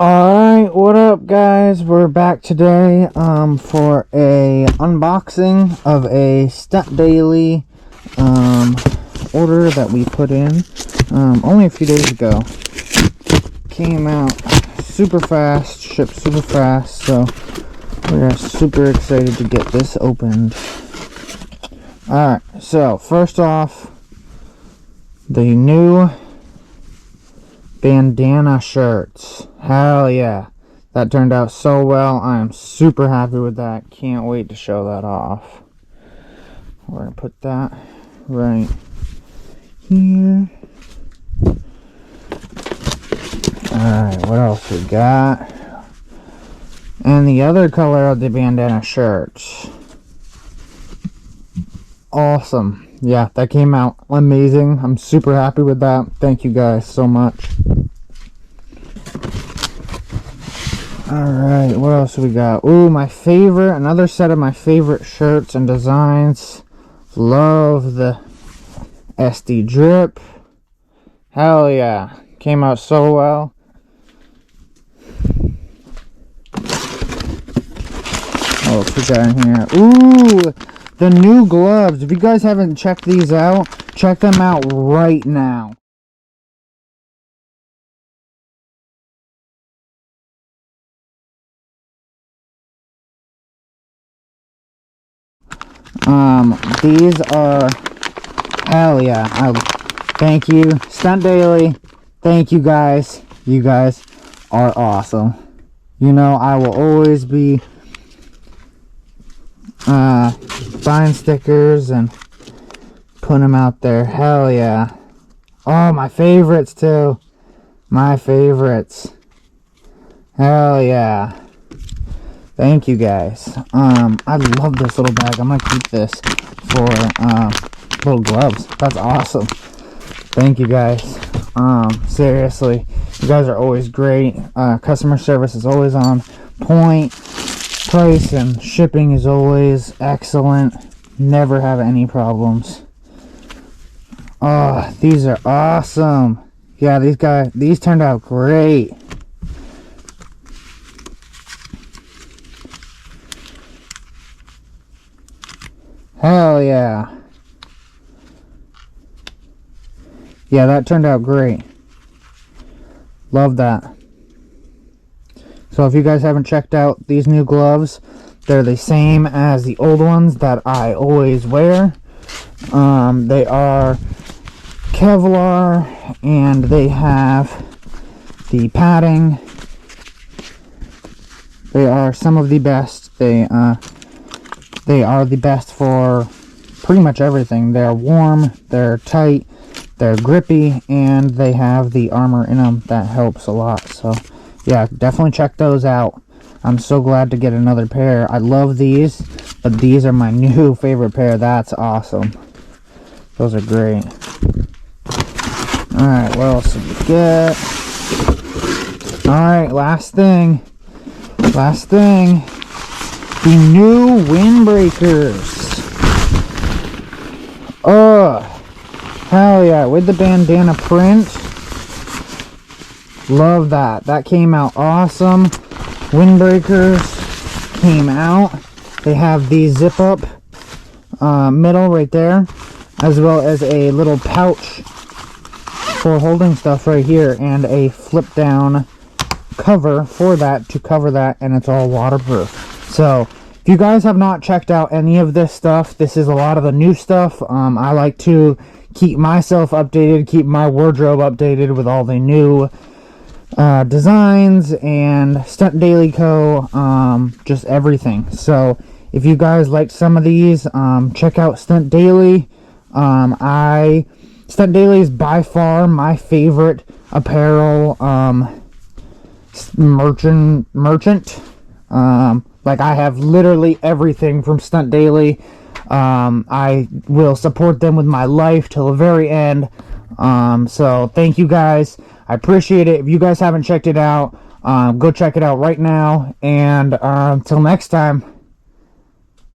Alright, what up guys? We're back today for a unboxing of a Stunt Daily order that we put in only a few days ago. Came out super fast, shipped super fast, so we're super excited to get this opened. Alright, so first off, the new Bandana Shirts. Hell yeah. That turned out so well. I am super happy with that. Can't wait to show that off. We're going to put that right here. Alright, what else we got? And the other color of the Bandana Shirts. Awesome. Yeah, that came out amazing. I'm super happy with that. Thank you guys so much. Alright, what else we got? Ooh, my favorite, another set of my favorite shirts and designs. Love the SD drip. Hell yeah. Came out so well. What else we got in here? Ooh, the new gloves. If you guys haven't checked these out, check them out right now. These are, hell yeah. Thank you, Stunt Daily. Thank you guys. You guys are awesome. You know, I will always be buying stickers and putting them out there. Hell yeah. Oh, my favorites too. My favorites. Hell yeah. Thank you guys. I love this little bag. I'm gonna keep this for little gloves. That's awesome. Thank you guys. Seriously, you guys are always great. Customer service is always on point. Price and shipping is always excellent. Never have any problems. Oh, these are awesome. Yeah, these turned out great. Hell yeah. Yeah, that turned out great. Love that. So if you guys haven't checked out these new gloves, they're the same as the old ones that I always wear. They are Kevlar and they have the padding. They are some of the best. They are the best for pretty much everything. They're warm, they're tight, they're grippy, and they have the armor in them that helps a lot. So yeah, definitely check those out. I'm so glad to get another pair. I love these, but these are my new favorite pair. That's awesome. Those are great. Alright, what else did we get? Alright, last thing. The new Windbreakers. Oh, hell yeah, with the bandana print. Love that. That came out awesome. Windbreakers came out. They have the zip up middle right there, as well as a little pouch for holding stuff right here, and a flip down cover for that to cover that, and it's all waterproof. So if you guys have not checked out any of this stuff, this is a lot of the new stuff. I like to keep myself updated, keep my wardrobe updated with all the new designs and Stunt Daily Co. Just everything. So if you guys like some of these, check out Stunt Daily. Stunt Daily is by far my favorite apparel merchant. Like, I have literally everything from Stunt Daily. I will support them with my life till the very end. So thank you guys. I appreciate it. If you guys haven't checked it out, go check it out right now. And until next time.